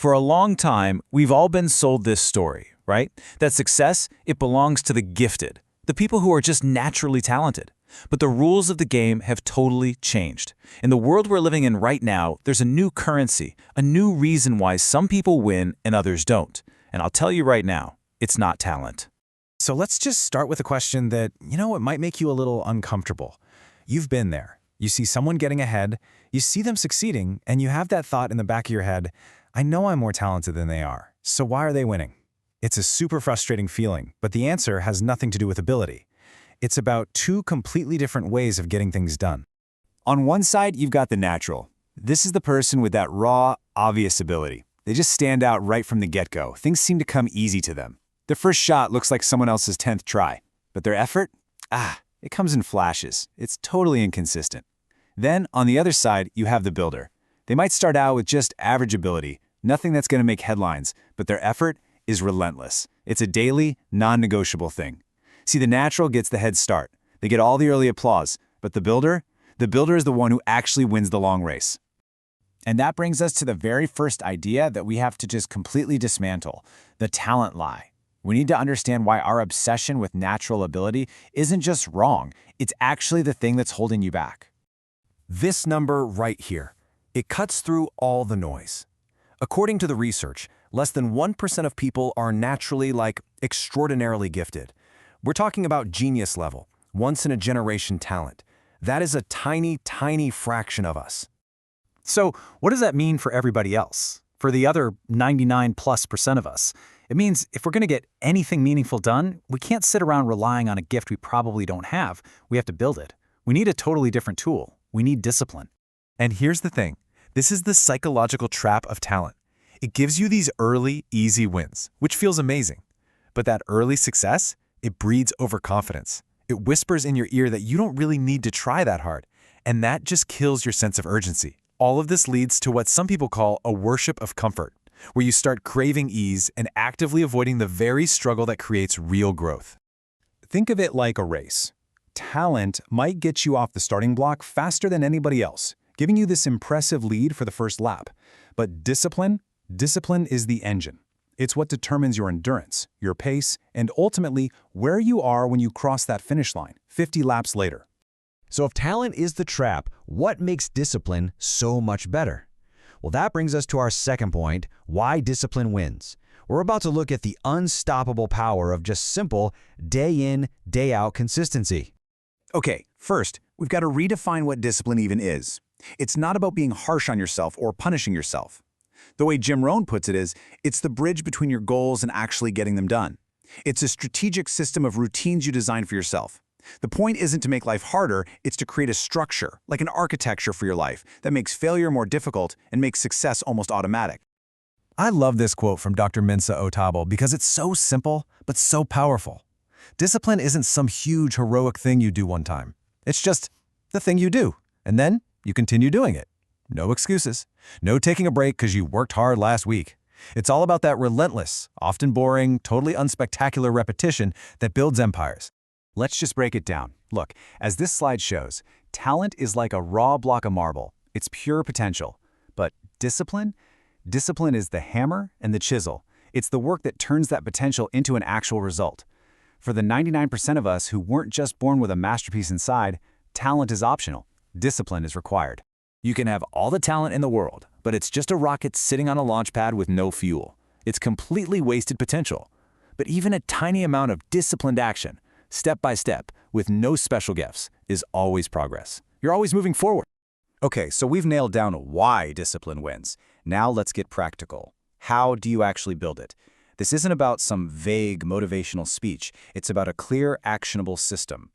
For a long time, we've all been sold this story, right? That success, it belongs to the gifted, the people who are just naturally talented. But the rules of the game have totally changed. In the world we're living in right now, there's a new currency, a new reason why some people win and others don't. And I'll tell you right now, it's not talent. So let's just start with a question that, it might make you a little uncomfortable. You've been there. You see someone getting ahead, you see them succeeding, and you have that thought in the back of your head, I know I'm more talented than they are, so why are they winning? It's a super frustrating feeling, but the answer has nothing to do with ability. It's about two completely different ways of getting things done. On one side, you've got the natural. This is the person with that raw, obvious ability. They just stand out right from the get-go. Things seem to come easy to them. Their first shot looks like someone else's 10th try. But their effort? It comes in flashes. It's totally inconsistent. Then, on the other side, you have the builder. They might start out with just average ability, nothing that's going to make headlines, but their effort is relentless. It's a daily, non-negotiable thing. See, the natural gets the head start. They get all the early applause, but the builder is the one who actually wins the long race. And that brings us to the very first idea that we have to just completely dismantle, the talent lie. We need to understand why our obsession with natural ability isn't just wrong, it's actually the thing that's holding you back. This number right here, it cuts through all the noise. According to the research, less than 1% of people are naturally, extraordinarily gifted. We're talking about genius level, once-in-a-generation talent. That is a tiny, tiny fraction of us. So what does that mean for everybody else? For the other 99+% of us? It means if we're going to get anything meaningful done, we can't sit around relying on a gift we probably don't have. We have to build it. We need a totally different tool. We need discipline. And here's the thing. This is the psychological trap of talent. It gives you these early, easy wins, which feels amazing. But that early success, it breeds overconfidence. It whispers in your ear that you don't really need to try that hard, and that just kills your sense of urgency. All of this leads to what some people call a worship of comfort, where you start craving ease and actively avoiding the very struggle that creates real growth. Think of it like a race. Talent might get you off the starting block faster than anybody else, giving you this impressive lead for the first lap. But discipline is the engine. It's what determines your endurance, your pace, and ultimately where you are when you cross that finish line, 50 laps later. So if talent is the trap, what makes discipline so much better? Well, that brings us to our second point, why discipline wins. We're about to look at the unstoppable power of just simple, day-in, day-out consistency. Okay, first, we've got to redefine what discipline even is. It's not about being harsh on yourself or punishing yourself. The way Jim Rohn puts it is, it's the bridge between your goals and actually getting them done. It's a strategic system of routines you design for yourself. The point isn't to make life harder, it's to create a structure, like an architecture for your life, that makes failure more difficult and makes success almost automatic. I love this quote from Dr. Mensa Otabil because it's so simple, but so powerful. Discipline isn't some huge heroic thing you do one time. It's just the thing you do, and then you continue doing it. No excuses. No taking a break because you worked hard last week. It's all about that relentless, often boring, totally unspectacular repetition that builds empires. Let's just break it down. Look, as this slide shows, talent is like a raw block of marble. It's pure potential. But discipline? Discipline is the hammer and the chisel. It's the work that turns that potential into an actual result. For the 99% of us who weren't just born with a masterpiece inside, talent is optional. Discipline is required. You can have all the talent in the world, but it's just a rocket sitting on a launch pad with no fuel. It's completely wasted potential. But even a tiny amount of disciplined action, step by step, with no special gifts, is always progress. You're always moving forward. Okay, so we've nailed down why discipline wins. Now let's get practical. How do you actually build it? This isn't about some vague motivational speech. It's about a clear, actionable system.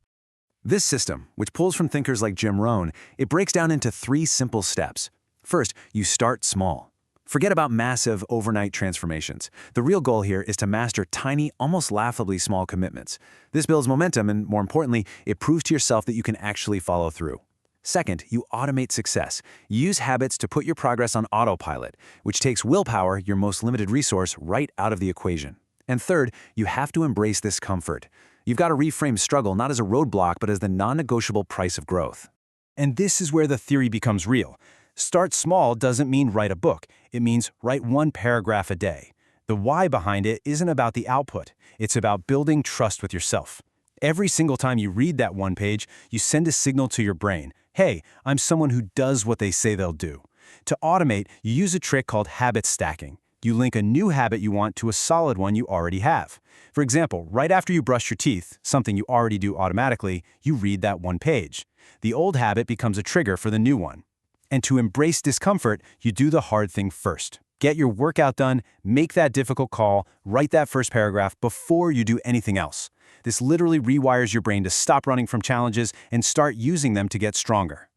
This system, which pulls from thinkers like Jim Rohn, it breaks down into 3 simple steps. First, you start small. Forget about massive overnight transformations. The real goal here is to master tiny, almost laughably small commitments. This builds momentum and, more importantly, it proves to yourself that you can actually follow through. Second, you automate success. Use habits to put your progress on autopilot, which takes willpower, your most limited resource, right out of the equation. And third, you have to embrace this comfort. You've got to reframe struggle not as a roadblock, but as the non-negotiable price of growth. And this is where the theory becomes real. Start small doesn't mean write a book. It means write 1 paragraph a day. The why behind it isn't about the output. It's about building trust with yourself. Every single time you read that 1 page, you send a signal to your brain. Hey, I'm someone who does what they say they'll do. To automate, you use a trick called habit stacking. You link a new habit you want to a solid one you already have. For example, right after you brush your teeth, something you already do automatically, you read that 1 page. The old habit becomes a trigger for the new one. And to embrace discomfort, you do the hard thing first. Get your workout done, make that difficult call, write that first paragraph before you do anything else. This literally rewires your brain to stop running from challenges and start using them to get stronger.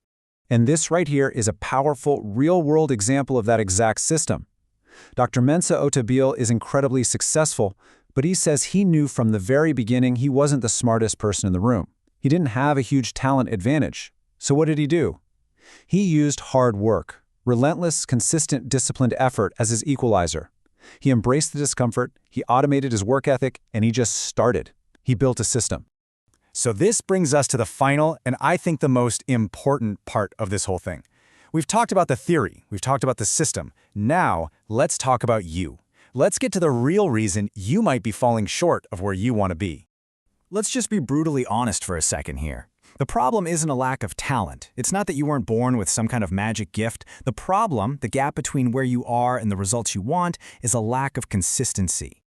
And this right here is a powerful, real-world example of that exact system. Dr. Mensa Otabil is incredibly successful, but he says he knew from the very beginning he wasn't the smartest person in the room. He didn't have a huge talent advantage. So what did he do? He used hard work, relentless, consistent, disciplined effort as his equalizer. He embraced the discomfort, he automated his work ethic, and he just started. He built a system. So this brings us to the final, and I think the most important part of this whole thing. We've talked about the theory, we've talked about the system. Now, let's talk about you. Let's get to the real reason you might be falling short of where you want to be. Let's just be brutally honest for a second here. The problem isn't a lack of talent. It's not that you weren't born with some kind of magic gift. The problem, the gap between where you are and the results you want, is a lack of consistency.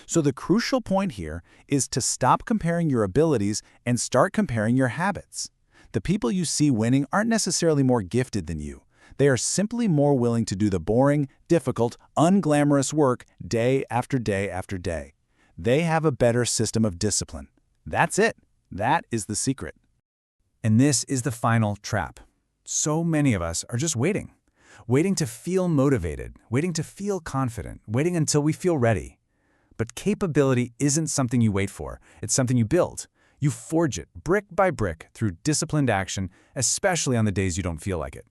So the crucial point here is to stop comparing your abilities and start comparing your habits. The people you see winning aren't necessarily more gifted than you. They are simply more willing to do the boring, difficult, unglamorous work day after day after day. They have a better system of discipline. That's it. That is the secret. And this is the final trap. So many of us are just waiting. Waiting to feel motivated, waiting to feel confident, waiting until we feel ready. But capability isn't something you wait for. It's something you build. You forge it brick by brick through disciplined action, especially on the days you don't feel like it.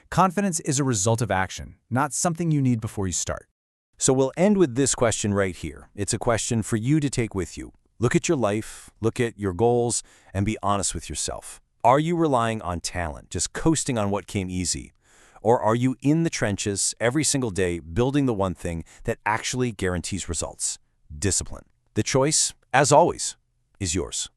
Confidence is a result of action, not something you need before you start. So we'll end with this question right here. It's a question for you to take with you. Look at your life, look at your goals, and be honest with yourself. Are you relying on talent, just coasting on what came easy? Or are you in the trenches every single day building the one thing that actually guarantees results? Discipline. The choice, as always, is yours.